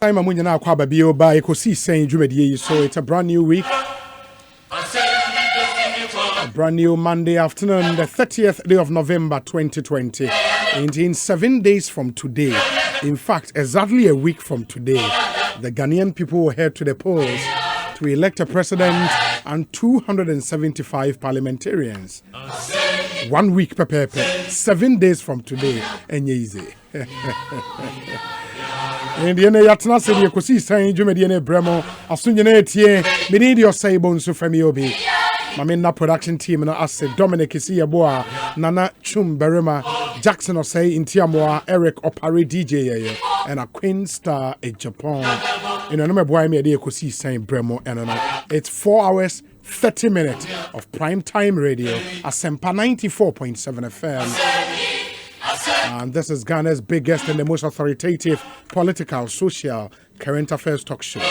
I'm a now kwaba bio by Ekosiisen M'Ahiasem, so it's a brand new week. A brand new Monday afternoon, the 30th day of November 2020. And in 7 days from today, in fact, exactly a week from today, the Ghanaian people will head to the polls to elect a president and 275 parliamentarians. 1 week, Pepe. 7 days from today, and easy. And the Yatna said, Ekosiisen M'Ahiasem Bremo, as soon as you need your say bones from me, Obi. Mamina production team and I said Dominic Isiaboa, Nana Chum Berema, Jackson Osei Intiamoa, Eric Opari DJ, and a Queen Star in Japan. In a number of boy, me Ekosiisen Bremo, and it's 4 hours, 30 minutes of prime time radio, Asempa 94.7 FM. And this is Ghana's biggest and the most authoritative political, social, current affairs talk show.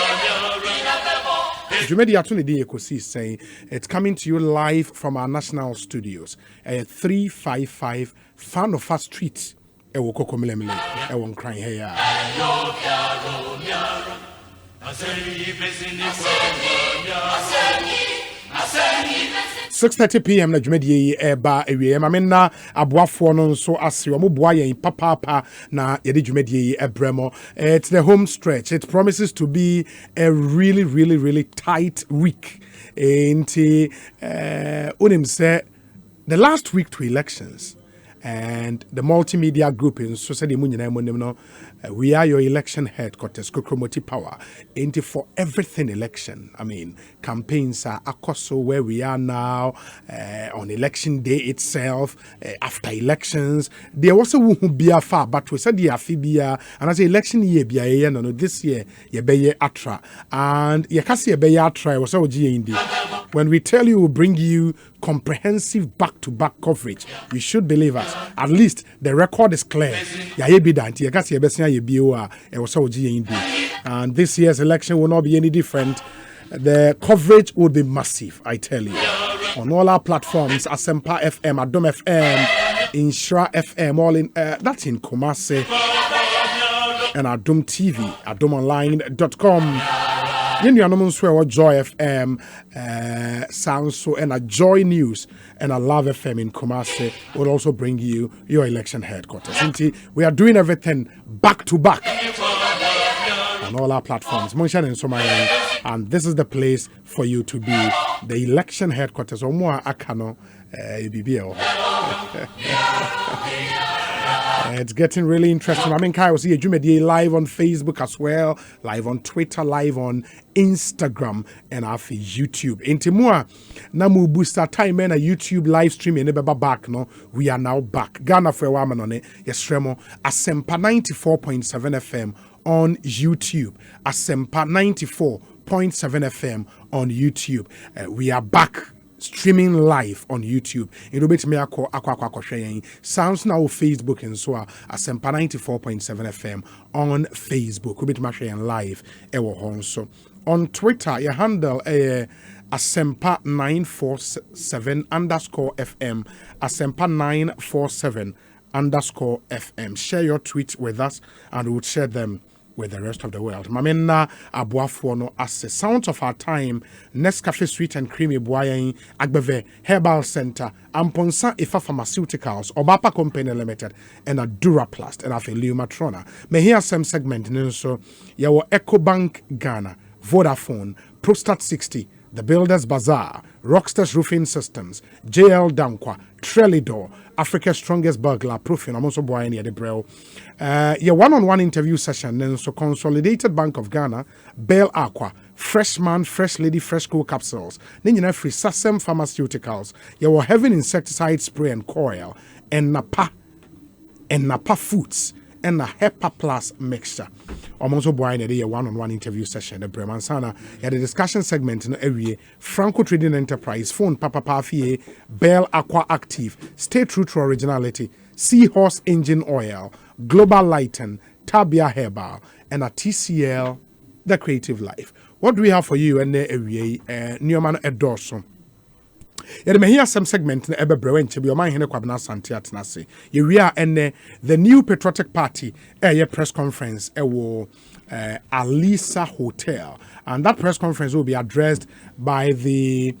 It's coming to you live from our national studios. 355 Fanofa Street. Ewo Kokomilemile. Ewo Nkran here. 6:30 p.m. na dwumadi eba ewie mamena aboafo no so ase omo boa yen papa na yede dwumadi ebremo. It's the home stretch. It promises to be a really tight week. Enti unim say the last week to elections and the multimedia group in Society Munyan, we are your election headquarters, Kokromoti Power. Ain't for everything election. I mean, campaigns are akoso where we are now, on election day itself, after elections. There also won't be a far, but we said the Afibia, and as election year, be no, this year, ye be atra, and ye can see a be atra, was our GND. When we tell you, we'll bring you comprehensive back-to-back coverage, you should believe us. At least the record is clear. And this year's election will not be any different. The coverage will be massive, I tell you. On all our platforms, Asempa FM, Adom FM, Inshra FM, all in that's in Kumasi, and Adom TV, adomonline.com. You know, Joy FM, sounds so, and a Joy News and a Love FM in Kumasi will also bring you your election headquarters. We are doing everything back to back on all our platforms. And this is the place for you to be. The election headquarters or more Akano It's getting really interesting. I mean, Kai was here live on Facebook as well, live on Twitter, live on Instagram, and after YouTube. Intimua, Namu booster time and a YouTube live stream and never back. No, we are now back. Ghana for a woman on it. Yes, Remo, Asempa 94.7 FM on YouTube. Asempa 94.7 FM on YouTube. We are back. Streaming live on YouTube. It'll be me sounds now Facebook and so Asempa 94.7 FM on Facebook. We'll be sharing live. So on Twitter, your handle Asempa 947 _FM. Asempa 947 _FM. Share your tweets with us and we'll share them with the rest of the world. Mamena Abuafuono as the sounds of our time, Nescafe Sweet and Creamy Boyain, Agbeve Herbal Center, Amponsa Ifa Pharmaceuticals, Obapa Company Limited, and a Duraplast, and Afe Matrona. M'Ahiasem segment, so Yawo EcoBank Ghana, Vodafone, Prostat 60, The Builders Bazaar, Rockstars Roofing Systems, JL Dankwa, Trelidor, Africa's Strongest Burglar Proofing. I'm also buying the Brel. Your one-on-one interview session, then so Consolidated Bank of Ghana, Bell Aqua, Freshman, Fresh Lady, Fresh Cool Capsules, then you know free Sasem Pharmaceuticals, your Heaven Insecticide Spray and Coil, and Napa Foods, and a HEPA Plus mixture. I'm also buying a one-on-one interview session. The Bremansana had a discussion segment in area. Franco Trading Enterprise, Phone Papa Pafie, Bell Aqua Active, Stay True to Originality, Seahorse Engine Oil, Global Lighten, Tabia Herbal, and a TCL, The Creative Life. What do we have for you in the area? Newman Edorso. Yet M'Ahiasem segment na ebe brewen chebi oman hene kwabena sante atenase. Ye we are the new patriotic party press conference wo Alisa Hotel. And that press conference will be addressed by the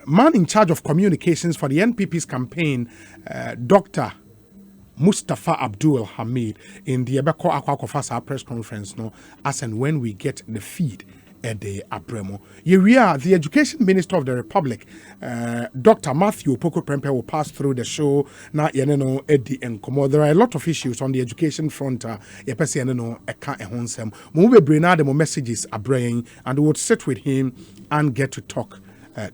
man in charge of communications for the NPP's campaign, Dr. Mustafa Abdul Hamid, in the Ebeko Akwakofasa press conference, no, as and when we get the feed at the Abremo. Yeria, the Education Minister of the Republic, Dr. Matthew Poko Prempe will pass through the show. Now, Eddie and Komo. There are a lot of issues on the education front. Yepesi Eka Ehonsem. Mube Brenade mo messages are bringing, and we would sit with him and get to talk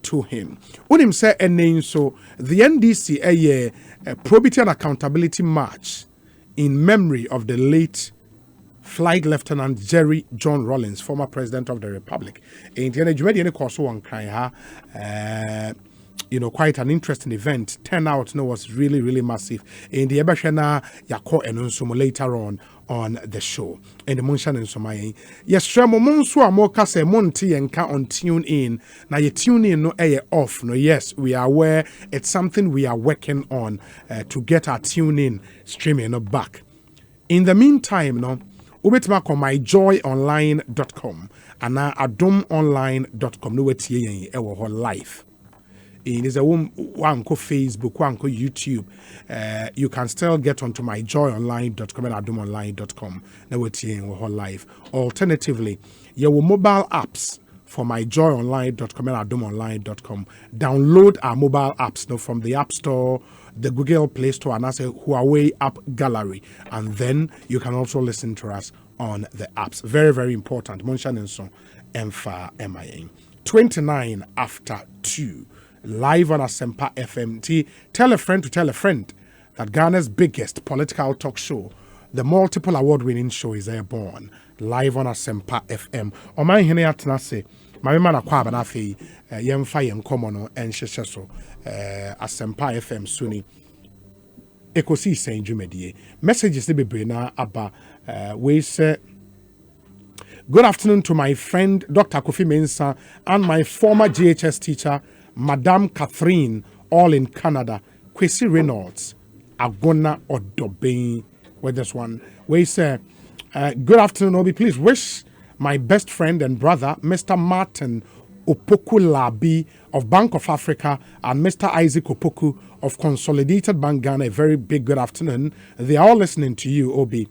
to him. Unim say a name so the NDC a probity and accountability march in memory of the late Flight Lieutenant Jerry John Rawlings, former president of the Republic. In the quite an interesting event. Turnout was really massive. In the Ebashana Yako and Unsumo later on the show. In the Munshan and Somaye. Yes, Shremo Monsu Amoka se Monty and ka on tune in. Now you tune in no air off. No, yes, we are aware it's something we are working on to get our tune in streaming back. In the meantime, no. Ubetima ko myjoyonline.com and adomonline.com no wetie ewo ho live. In is a one ko Facebook, one ko YouTube. You can still get onto myjoyonline.com and adomonline.com no wetie ewo ho live. Alternatively, your mobile apps for myjoyonline.com and adomonline.com. Download our mobile apps now from the App Store, the Google Play Store, and as a Huawei app gallery. And then you can also listen to us on the apps. Very important. Monshan and so Emfa MIA. 29 after 2. Live on Asempa FMT. Tell a friend to tell a friend that Ghana's biggest political talk show, the multiple award-winning show, is airborne. Live on Asempa FM. Oman hene atenase. Mama na kwa bana fe yemfa yenkomo no enhyehye so Asempa FM suni Ekosiisen M'Ahiasem. Messages be bebre na aba we say good afternoon to my friend Dr. Kofi Mensah and my former GHS teacher Madame Catherine, all in Canada. Kwesi Reynolds Agona Odoben with this one. We say good afternoon, Obi. Please wish my best friend and brother, Mr. Martin Opoku Labi of Bank of Africa and Mr. Isaac Opoku of Consolidated Bank Ghana, a very big good afternoon. They are all listening to you, Obi.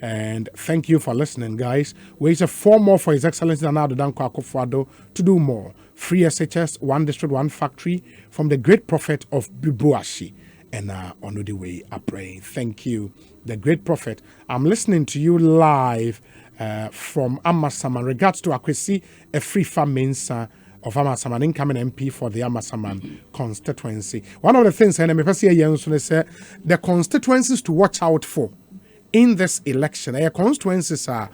And thank you for listening, guys. We say 4 more for His Excellency Nana Addo Dankwa Akufo-Addo to do more. Free SHS, 1 district, 1 factory from the great prophet of Bibuashi. And on the way, I pray. Thank you, the great prophet. I'm listening to you live from Amasaman. Regards to Akwesi Efrifa Mensah of Amasaman, incoming MP for the Amasaman constituency. One of the things the constituencies to watch out for in this election, our constituencies are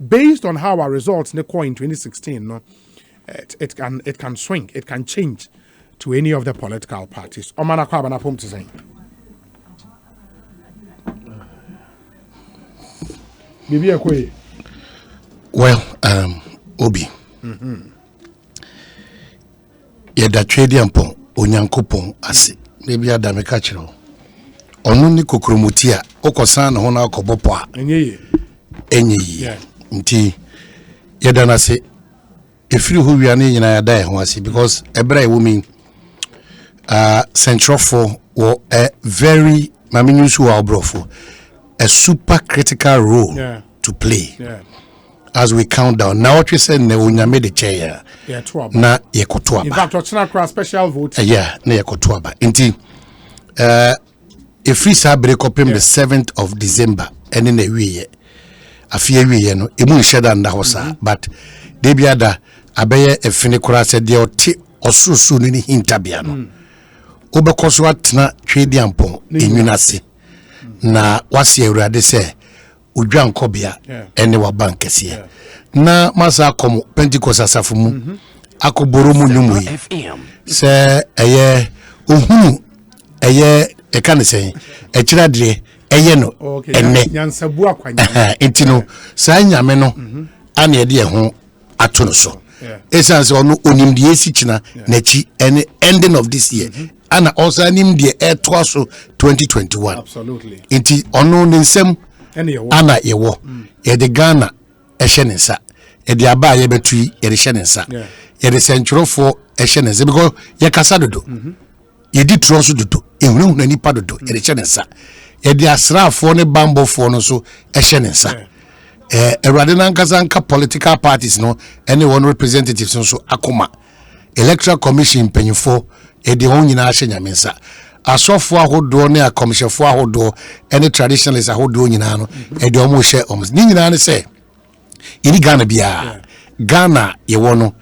based on how our results in the core in 2016. No, it can swing, it can change to any of the political parties. Omana kwa bana pom to say. Well, Obi. Yeda trade ampo onyankopon ase. Maybe adame ka kire o. Onu ni kokromuti a okosan ho na okobopo a. Enye. Nti yeda na se efiri ho wiane nyina yada e ho ase because ebra e women Central for a very a super critical role to play as we count down. Now what we said ne unyame de chair na yekotoaba. In fact, what's not special vote? Yeah, na yekotoaba. Inti if we say break up the 7th of December and in a way afie wie no emu sheda nda hosa but de biada abeye efinikura said de oti osusu ni hintabia no obekoso atena twedi ampon enwinase na wase awurade se odwankobia ene wa bankese na masa akom Pentecost asafo mu akoboro mu nyumu yi se eye ohunu eye ekanese ekiradire eye no enne nyansabu akwanya entino sa nyame no ane ye de ho ato no so essence ono onimdie sichina nachi any ending of this year and also animdie air so 2021 absolutely enti ono nsem ana yewo ye de Ghana ehye ne nsa ye de aba ye betu ye de hye ne nsa ye de centrofo ehye ne nsa because ye kasa dodo ye di tro so dodo ehunu nipa dodo ye de hye ne nsa ye de asrafo ne bambofo no so ehye ne nsa erade na nkasa nka political parties no any one representatives so akoma electoral commission penyifo e de hon nyina ahye nyamensa asofo ahodo ne a commissionfo ahodo any traditionalists ahodo nyina no e de omo hye ni nyina ne se ini Ghana bia Ghana ye wono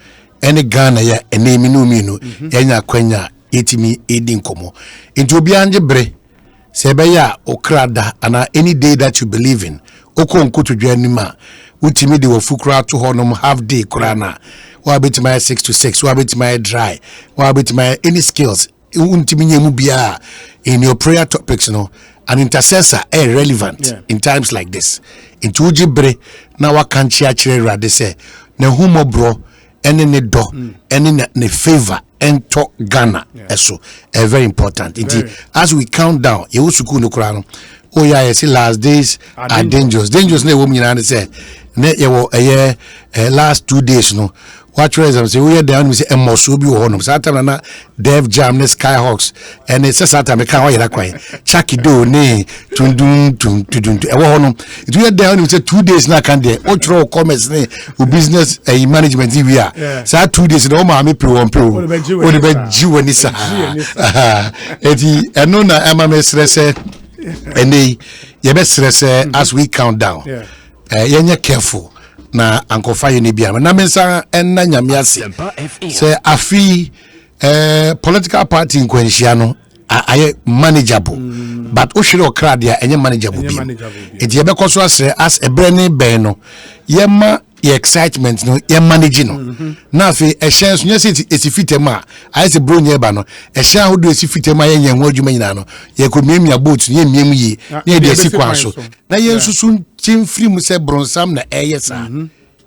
any Ghana ya enemi no mi no enya kwanya etimi edi nkomo nti obi anje bre se be ya okrada ana any day that you believe in okonko to dwanima utimi de wofukura to honom half day kurana wa bit my 6 to 6 wa bit my dry wa bit my any skills untimi nyemu bia in your prayer topics no an intercessor relevant in times like this into ujibre na wakanchi achire rade se na humo bro ene ne do ene ne favor ento Ghana eso very important as we count down ye usuku no kura no oh yeah, you see last days are dangerous na wo nyina say na ye wo last 2 days no watch reason say we down we say emoso bi wo no satam na Dev Jam ne Skyhawks and it's satam ka ho yera kwan Chucky do ne tundun e wo no it we down we say 2 days na kan there o tro commerce ne business management we are say 2 days no ma me pre won pre o de be jiwani sa eti eno na ama me stress and ye be stress as we count down yenye careful na ankofa ye ne bia na mensa enna nyamiase say afi political party nkwanhia no aye manageable but o hwere okrade a enye manageable bi enti ye be koso asre as ebrene ben no yema ye excitement no ye manage no na afi ehyen so nyese esifitema aye se bro nyeba no ehyen ahodo esifitema ye nyen ho adwuma nyina no ye ko miemia boat ye miem yi na de esikwa so na ye nsusu timfiri mu se bronsam na eyesa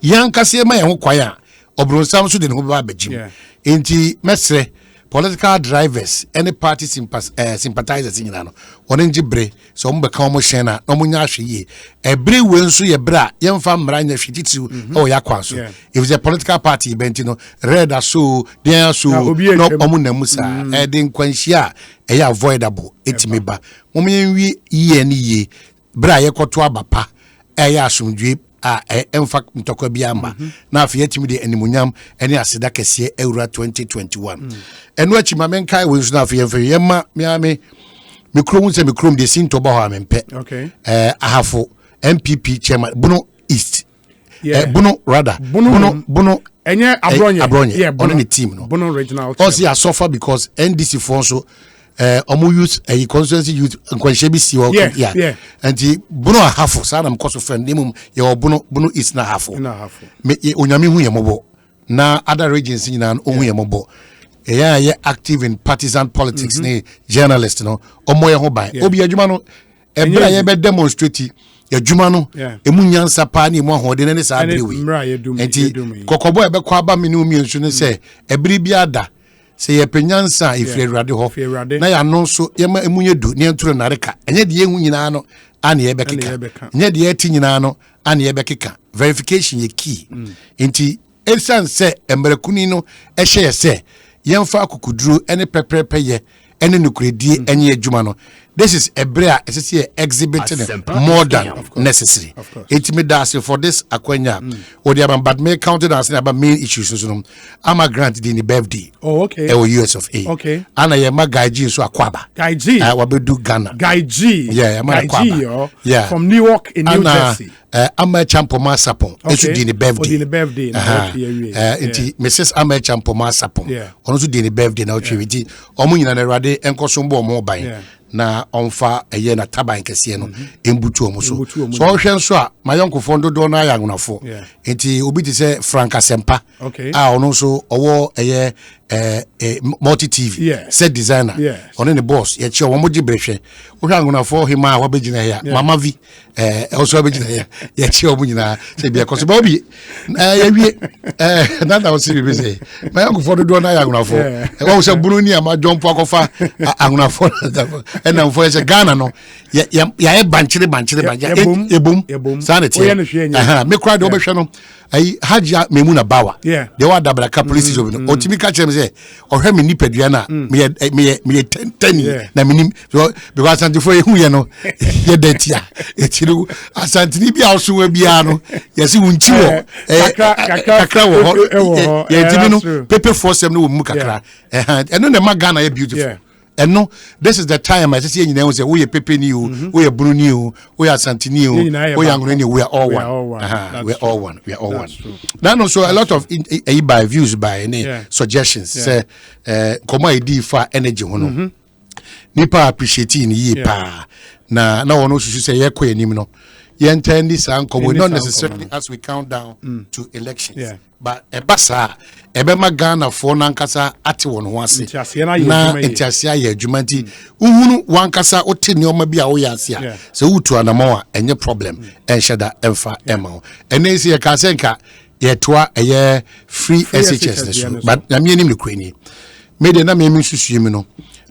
yan kase ma ye ho kwan a obronsam so de ne ho ba bagim enti mesre political drivers any party sympathizers in no one ngibre so mo beka mo hyen na no mo nya ahwe ebre we nso ye bra ye mfa mra nya hwetiti o ya kwan so if it's a political party event no red aso dia so no omo na musa de nkwanhia e avoidable etimiba mo yenwi ye ne ye bra ye koto abapa e ya asomdwe emfa ntokwa biamba na afi yetimi de animunyam ene aseda kese eura 2021 eno achi mamenkai we so na afi yemfa yema miame mikrom se mikrom de sinto ba ho amempe ahafo MPP chairman Bono East Bono rather Bono enye abronye on the team no Bono regional also ya suffer because NDC for so omo youth constituency youth nkwanhye bi si wo anti Bono ahafo sa na mkoso friend nemum ye Bono is na ahafo me onyame hu ye mobo na other regions nyina hu ye mobo ye active in partisan politics ne journalist no omo ye ho ban obi adwuma no ebra ye be demonstrate adwuma no emu nyansa pa ne emu ahode ne sa abrewe anti kokobo ebe kwa aba me ne umi nsu ne se ebri bi ada se ye penyansa ifre rade ho na ya no so ye ma emunye du ne nturo na reka enye de ehu nyina no ane ye bekeka enye de eti nyina no ane ye bekeka verification ye key nti esan se emberekuni no ehye ye se yemfa akukuduru ene pepepe ye ene nukredi enye adwuma no this is a brea ese exhibiting more than necessary it me das for this akwanya odi am but me counted as about main issues so am grant the birthday US of A ana ye ma gaiji so akwaba gaiji wa bedu Ghana gaiji akwaba from New York in New Jersey ama champoma sapon esu di ni birthday enti Mrs. ama champoma sapon ono so di ni birthday na otwewiti omo nyina na rade enkoso mbo omo ban na onfa eye na taban kese no embutu omo so so ohwe nso a mayonkofo ndodo na ayangunafo enti obi ti se Frank Asempa ono so owo eye multi TV Yeah. set designer Yes. on the boss ye che omo gi brehwe wo hwa ngona for him a wabegina ya mama vi also wabegina ya ye che omo nyina se bia koso ba obi ya wie na da wo se bi say my uncle for do na ya ngona for wo se bunu ni ama jump akofa ngona for and na for se Ghana no ya e banchire ebum sanity me cry do be hwe no ai Hajia Memuna Bawa Yeah. they were double police job no otimi ka chere me say ohwe me nipadua na me 10 na minim because santifo ehu ye no ye datia etiru asantini bia oso bia no yesi wunchi wo kakra wo ye timi no paper force no wo mu kakra eno na magana ye beautiful and no, this is the time I say you say we are pepe new, we are blue new, we are santini, we are green, we are all one. We are all one. We are all one. Now also a lot of by views by any suggestions. Say come idea for energy hono. Nipa appreciating ye pa. Na one also say ye kwe ni no. Ye intend this uncle not necessarily as we count down to elections. But ebasa ebema Ghana for nankasa ati won ho ase na entiasia ye adwumanti uhunu wankasa ote ne oma bia wo ya ase a se wutu anamo a enye problem enhyeda emfa ema enesi ye ka senka ye toa eye free SHS ne so but na me nim ne kwani me de na me susu mi no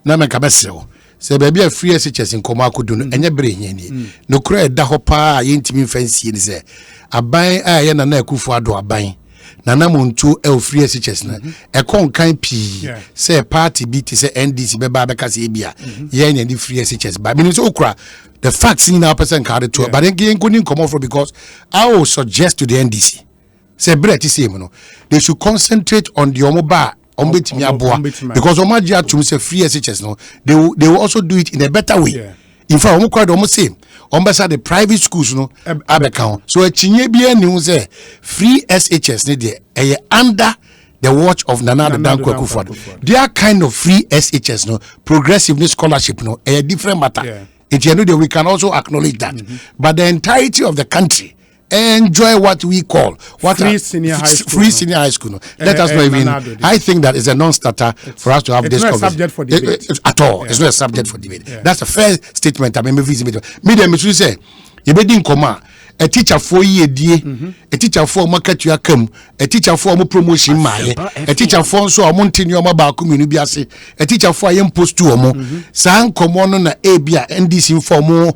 na me ka besew se baby a free SHS nkomo akodu no enye bere hiani no kura eda ho pa ye ntimi fancy ni se aban a ye na akufu ado aban nana muntu free SHS na ekon kan pi say party bi ti say NDC be ba beka say bia ye nya di free SHS ba meaning so okra the facts in our person card to but then couldn't come off because I will suggest to the NDC say breti say no they should concentrate on the omoba ombetimi aboa because omagia to say free SHS no they will also do it in a better way. In fact, omo kwado omo say ombesa the private schools no abeka so echinye bia ni say free SHS ne de under the watch of Nana Danko Akufo-Addo. Their kind of free SHS no progressive scholarship no a different matter. If you know we can also acknowledge that. But the entirety of the country enjoy what we call free senior high school. Free senior high school. Let us not even. I think that is a non-starter for us to have this conversation. It's not a subject for debate at all. It's not a subject for debate. That's a fair statement. I mean, me say, you be din koma. A teacher for ye die, a teacher for market you come, a teacher for more promotion my, a teacher for so a mountain your mobile community, a teacher for a post to mo, san common on a ABA NDC for more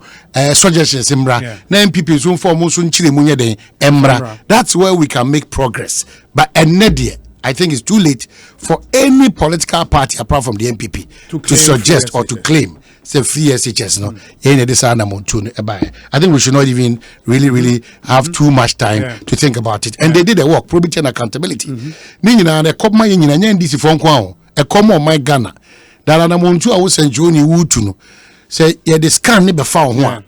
suggestions, Emra, 9 people soon for Mosun Chile Munya de Emra. That's where we can make progress. But Nedia, I think it's too late for any political party apart from the MPP to suggest or to claim. Say free SHS no I think we should not even really have too much time to think about it. And they did the work, probity and accountability. Nina na kopma yina nya ndisi fon kwa e come on my Ghana dala na montu a wo senjo ni wutu no say ye the scan ne be fa ho a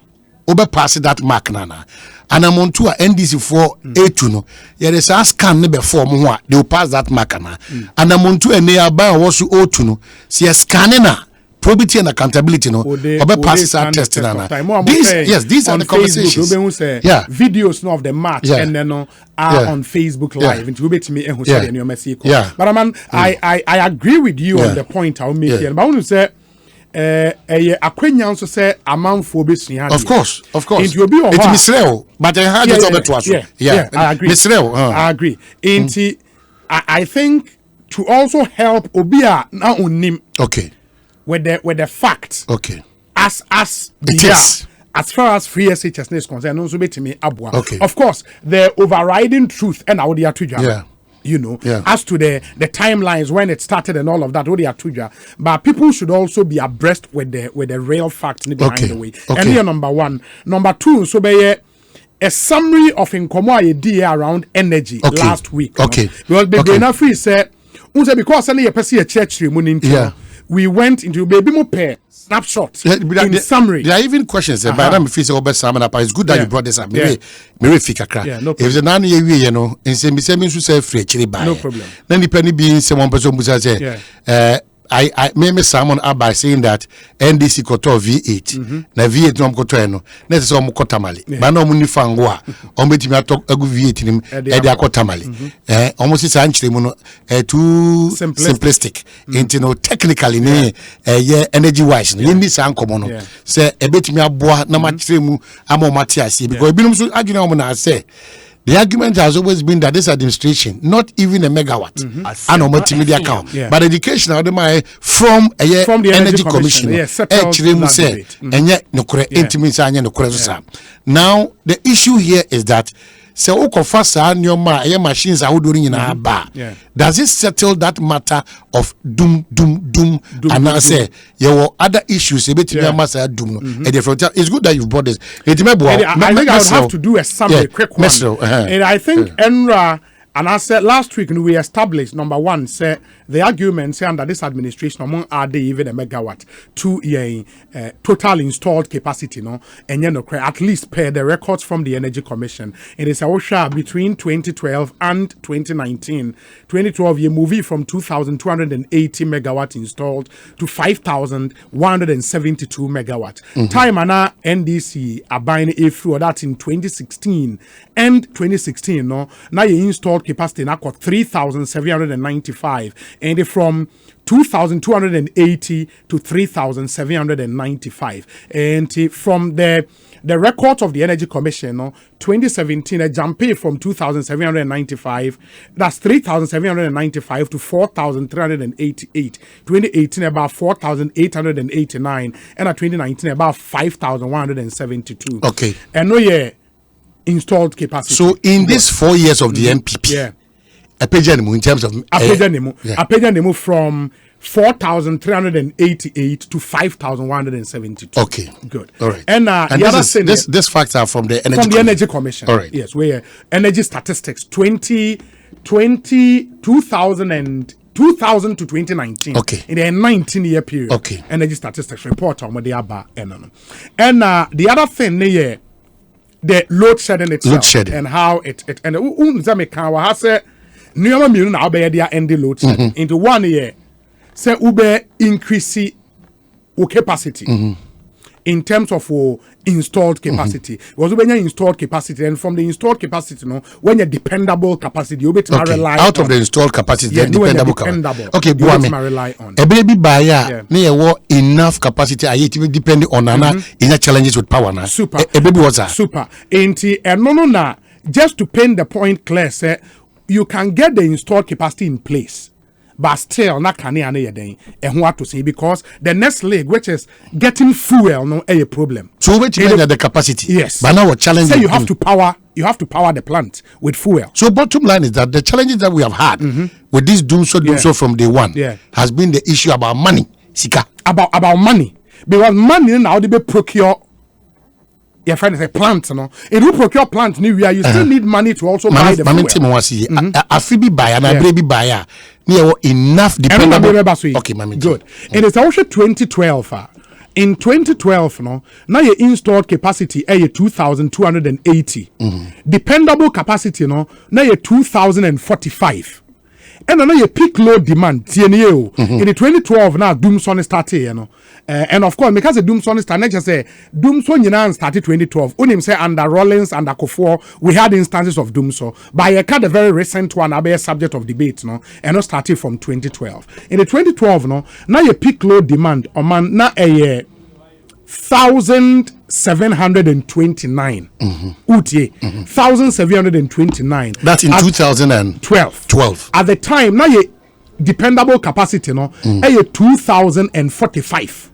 obe pass that mark nana anamontu a NDC for A2 no ye the scan ne be form ho a they will pass that mark na anamontu ene aba wo so O2 no say scan na probity and accountability no obe pass that test na these are the conversations videos no of the match and then are on Facebook live into bet me ehun say the message but man I agree with you on the point I will make here but I want to say akwenya nso say amanfo besua of course it will be on it misreo but how do you to us I agree misreo I agree I think to also help obia na onim with the facts. As as far as free SHS is concerned, also bet me abwa. Of course, the overriding truth and how they are to you know, as to the timelines when it started and all of that, what they are to but people should also be abreast with the real facts behind the way. And here number one, number two, so be a summary of Nkomo idea around energy last week. Because the Brainer Free said, because any person a church we went into baby mo pair snapshot in summary. There are even questions but I'm feeling over some up. It's good that you brought this up. Me fika kra. If the nanu you know, in say me say free chiri buy. No problem. Then the penny being someone person who say I made Simon up by saying that NDC koto V8. Na V8 no koto eno. Na se omo kotamali. Ba na omo ni fangwa. Omo betimi atok agu V8 nim e dia kotamali. Omo si sa nchire mu no too simplistic. Into no technically ne energy wise no. Yin ni sa nkomo no. Se e betimi aboa na ma chire mu ama mate ase because ebinum so adwena omo na say the argument has always been that this administration, not even a megawatt, and a multimedia account, but education from the Energy Commission. Now, the issue here is that so machines are doing in a bar. Does it settle that matter of doom, and I say your other issues a bit doom. It's good that you've brought this. I think I would have to do a summary, quick one. And I think Enra. And I said last week, we established number one, say the argument say under this administration, among are they even a megawatt to total installed capacity, no, and at least per the records from the Energy Commission. It is a OSHA between 2012 and 2019. 2012, you movie from 2,280 megawatt installed to 5,172 megawatt. Time and NDC are buying a through that in 2016 and 2016, no, now you installed capacity now got 3,795 and from 2,280 to 3,795 and from the records of the Energy Commission, no, 2017 a jump from 2,795, that's 3,795 to 4,388. 2018 about 4,889 and at 2019 about 5,172. Okay. And no installed capacity. So in these 4 years of the MPP, Apejanemu in terms of Apejanemu from 4,388 to 5,172. Okay, good. All right. And the other thing, this facts are from the Energy Commission. All right. Yes, where energy statistics 2000 to 2019. Okay. In a 19-year period. Okay. Energy statistics report on what they are about. And the other thing, the load shedding itself and how it and has said Niyama million now be there end the load shedding into 1 year. Say ube increase capacity in terms of installed capacity. Was when you installed capacity and from the installed capacity, when you dependable capacity, you better rely out of the installed capacity, dependable capacity. Okay, you rely on. A baby buyer, near enough capacity. I depending on in challenges with power now. Super. A baby was super. And no. Just to paint the point clear, say you can get the installed capacity in place. But still, not can to say because the next leg, which is getting fuel, a problem. So which means the capacity? Yes. But now challenge. So you have to power the plant with fuel. So bottom line is that the challenges that we have had with this doom so from day one has been the issue about money. Sika. About money. Because money now they be procure. Your friend is a plant, no. If you procure plant new year, you still need money to also buy the fuel. A freebie buyer and a baby buyer. Near enough dependable. Okay, good. And it's also 2012. In 2012, now your installed capacity is 2,280. Dependable capacity, now your 2,045. And then your peak load demand, in the 2012 now Doomson started, and of course because the Doomson started, just say Doomson started 2012. Unim say under Rollins and Akufo, we had instances of Doomson, but I had a very recent one, a subject of debate, and not started from 2012. In the 2012, now your peak load demand, man, now a 1,729. 1,729. That's in 2012. At the time, now your dependable capacity, a 2,045.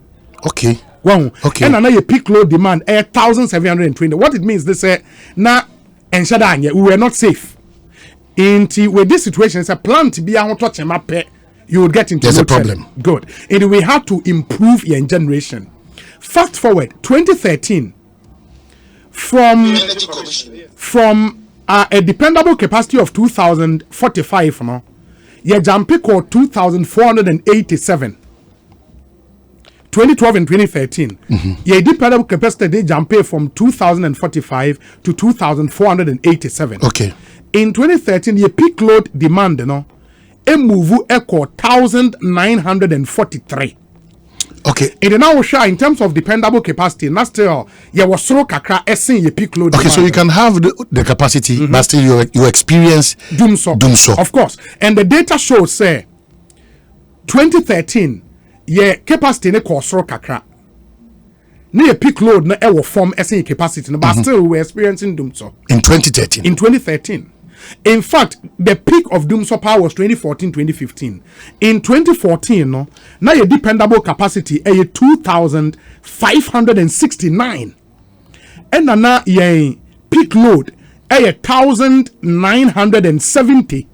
Okay. Wow. Okay. And now your peak load demand, 1,720. What it means, they say, now, and Shadanya, we were not safe. With this situation, it's a plant to be able to touch a map, you would get into a problem. Good. And we have to improve your generation. Fast forward 2013 from a dependable capacity of 2,045 now you jump called 2,487 2012 and 2013 your dependable capacity they jump from 2,045 to 2,487. Okay. In 2013 your peak load demand a move echo 1,943. Okay. And now show in terms of dependable capacity, not still you was so kakra essing your peak load. Okay, so you can have the capacity, but still you experience doom so. Of course. And the data shows say 2013, yeah, capacity ne kosoro kakra. Near peak load na ewo form essing capacity, but still we're experiencing doom so. In 2013. In 2013. In fact, the peak of Doomso power was 2014-2015. In 2014, no, now your dependable capacity is 2,569. And now your peak load is 1,970.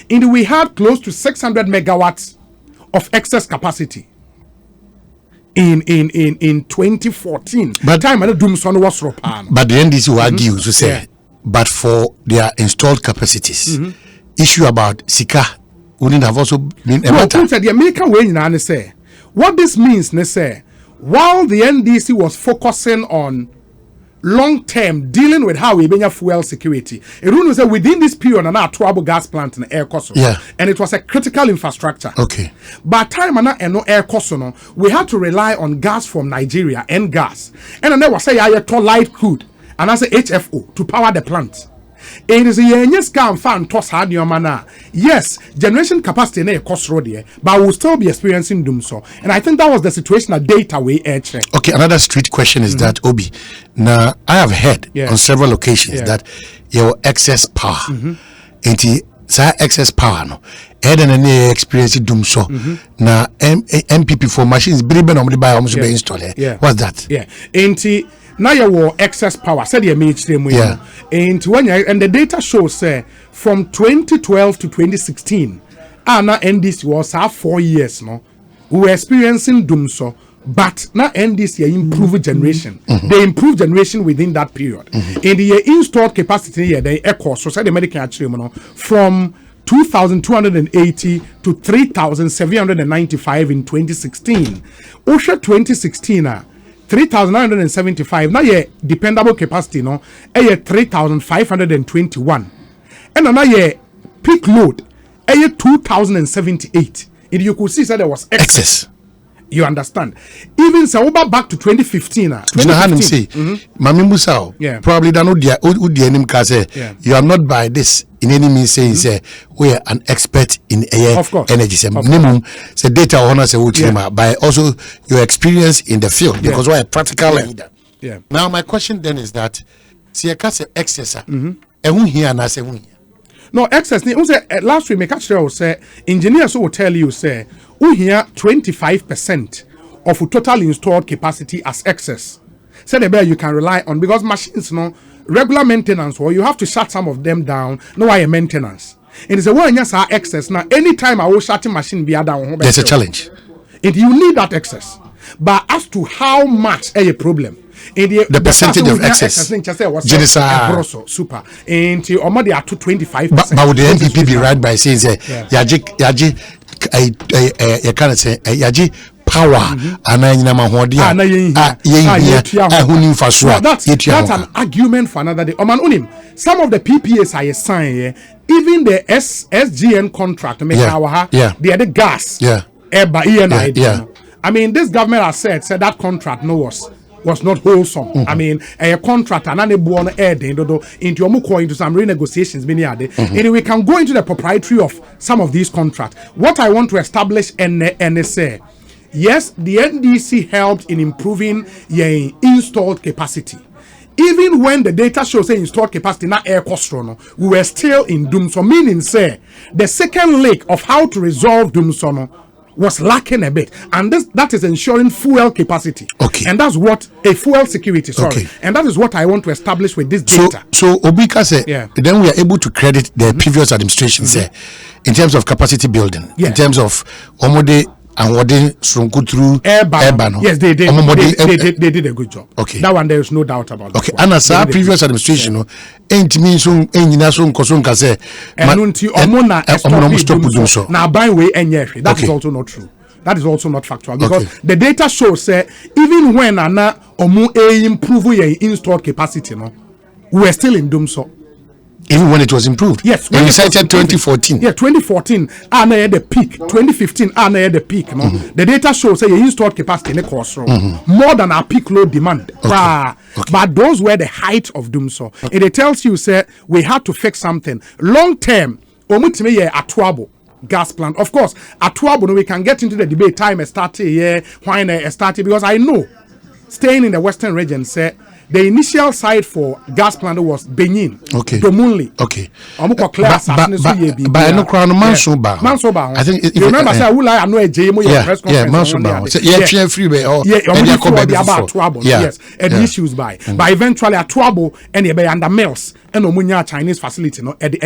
And we had close to 600 megawatts of excess capacity in 2014. But time when Doomso was ropan. But the NDC will argue to say, but for their installed capacities, issue about Sika wouldn't have also been a matter. The American way in say what this means, say, while the NDC was focusing on long term dealing with how we bring fuel security, it was within this period and our trouble gas plant in air cost. Yeah. And it was a critical infrastructure. Okay. By time and no air cost, we had to rely on gas from Nigeria and gas. And then there was a light crude. And as a HFO to power the plant. It is a yes can fan toss hard your mana. Yes, generation capacity na cost road here, but we'll still be experiencing doom so. And I think that was the situation at data we air check. Okay, another street question is that Obi. Now I have heard on several occasions that your excess power. And excess power no. Head and experience doom so. Now MPP for machines bribe no buy almost be install. What's that? Yeah. Now you war excess power. Said you made them and the data shows from 2012 to 2016, now NDC was 4 years no. We were experiencing doom so, but now NDC improved generation. They improved generation within that period. In the installed capacity here, they echo so said the medical actually from 2,280 to 3,795 in 2016. OSHA 2016 3,975. Now yeah, dependable capacity no, 3,521. And now yeah, peak load 2,078. And you could see that there was excess. You understand? Even so, back to 2015. Probably you are not by this in any means saying say we are an expert in air energy. Minimum say data honor say by also your experience in the field because we're a practical leader. Now my question then is that see a case excess no excess last week make sure say engineers will tell you say we hear 25% of total installed capacity as excess. Say the bear you can rely on because machines no regular maintenance or you have to shut some of them down. No why maintenance. It is a one yes our excess now. Anytime I will shut a machine be down. There's a challenge. And you need that excess. But as to how much a problem. The percentage of excess. Super. And you already are to 25%. But would the NPP be right by saying yaji power that's an argument for another day. Some of the PPAs I sign even the SGN contract they are the gas I mean this government has said that contract was not wholesome. I mean, a contract and any born air into some renegotiations. And we can go into the proprietary of some of these contracts. What I want to establish and say, yes, the NDC helped in improving your installed capacity. Even when the data shows installed capacity not air cost we were still in doom. So meaning say the second leg of how to resolve doom was lacking a bit, and that is ensuring fuel capacity. Okay, and that's what a fuel security. And that is what I want to establish with this data. So Obika said, then we are able to credit the previous administration in terms of capacity building, in terms of omode and what they through Airbano. Yes, they did. They did a good job. Okay, that one there is no doubt about. Okay, and as our previous administration, ain't mean soon kase. Now by way that is also not true. That is also not factual because the data shows even when improve your installed capacity, we are still in doom so. Even when it was improved. Yes. And you cited 2014. Yeah, 2014. And at the peak. 2015. And at the peak. No, the data shows say installed capacity in the course more than our peak load demand. Okay. But those were the height of doom. So it tells you say we had to fix something long term. Atuabo gas plant. Of course, Atuabo, we can get into the debate. Time started why started, because I know staying in the western region say the initial site for gas plant was Benin. Okay. Domunli. Okay. But I know crown Mansoba. Mansoba. I think you remember say I know a JMO press conference. Yeah, Mansoba. Yeah, freeway. Yes. And issues by. But eventually Atuabo and the under mills and Omunya Chinese facility no at the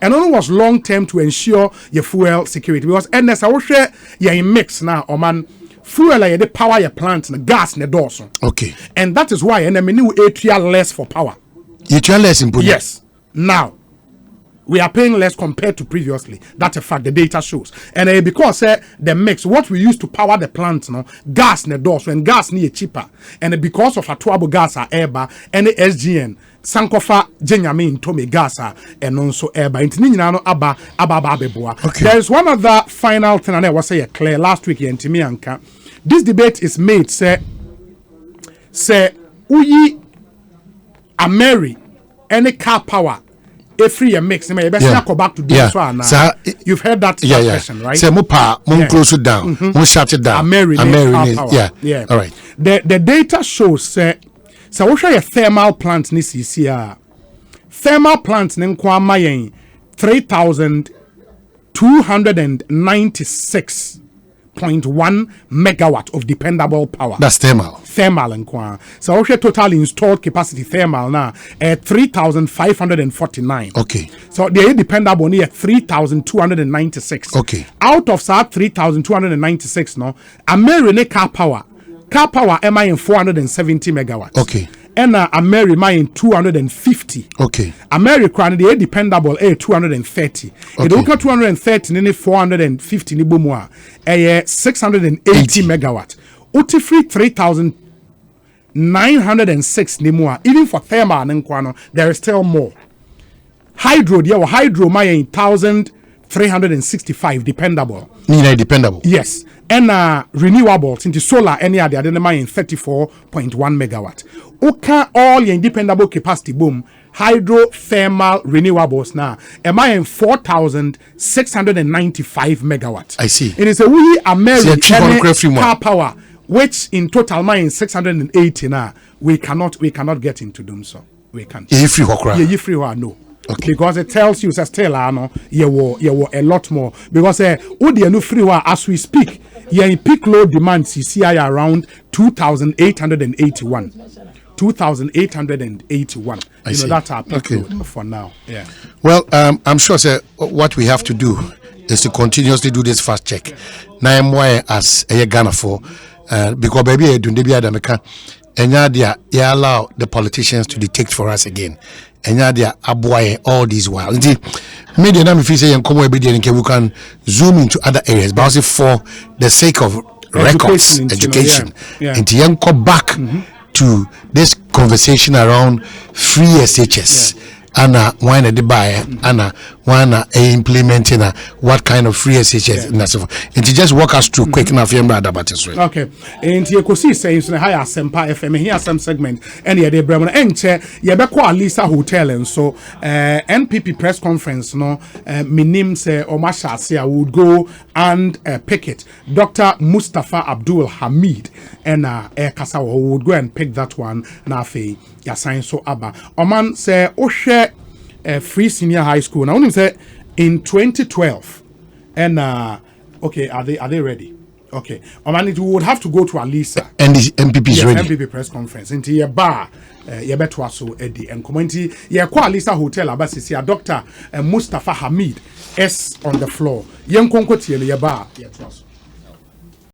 and only was long term to ensure your fuel security, because NS I will share in mix now or man fuel like the power your plant and gas in the doors. Okay. And that is why NM new ATR less for power. ATR less in Yes. Now we are paying less compared to previously. That's a fact. The data shows. And because the mix, what we use to power the plant, gas in the doors, when gas near cheaper, and because of Atuabo gas are airbar and the SGN. Sankofa Jenyamin Tommy Gasa and also Eba Intinino Abba Beboa. Okay. There is one other final thing, and I was say clear last week in Timianka. This debate is made, say Uyi Ameri any car power. A free mix, you better go back to this one now. You've heard that question, right? Say Mupa, close it down, shut it down. Ameri, yeah. All right. The data shows so we show a thermal plant ni CCR. Thermal plant ni nkwa mayen 3,296.1 megawatt of dependable power. That's thermal. Thermal nkwa. So we show total installed capacity thermal na 3,549. Okay. So the dependable ni 3,296. Okay. Out of that 3,296 no, American car power. Car power am I in 470 megawatts. Okay. And Ameri am in 250. Okay. American the dependable 230. Okay. It okay 230 ni 450 ni bomwa. 680 megawatt. Uti free 3,906 ni more. Even for thermal nkwano, there is still more. Hydro, hydro my in 1,365 dependable. Dependable. Yes. And renewables into solar any other in 34.1 megawatt. Okay, all your dependable capacity boom. Hydro thermal renewables now. Am I in 4,695 megawatts? I see. It is a we American car power, which in total mine 680 now. We cannot get into them, so we can't. You free no. Okay. Because it tells you still you were a lot more, because as we speak in peak load demand CCI around 2,881 that's our peak load for now. Yeah. Well, I'm sure what we have to do is to continuously do this fast check now as a Ghana for because baby and you allow the politicians to dictate for us again. And yeah, all these while. Indeed, media now if you say we can zoom into other areas, but also for the sake of records, education, and to go back to this conversation around free SHS. Anna, why not buy? Anna, why not implementing what kind of free SHS and so forth. And to just walk us through quick enough, you about this way. Okay. And Ekosiisen M'Ahiasem FM segment. And the Bremen and Yabeko Lisa Hotel and so NPP press conference. No, Minim say Omasha say I would go and pick it. Dr. Mustafa Abdul Hamid and Kasawa would go and pick that one. Nafi Yasain so Abba. Oman say Oshe. Free senior high school. Now, say in 2012, and okay, are they ready? Okay, we would have to go to Alisa. And the MPP is ready. MPP press conference into your bar. You better also Eddie and community. You call Alisa Hotel. Abasisi Dr. Mustafa Hamid S on the floor. Young Konko your bar.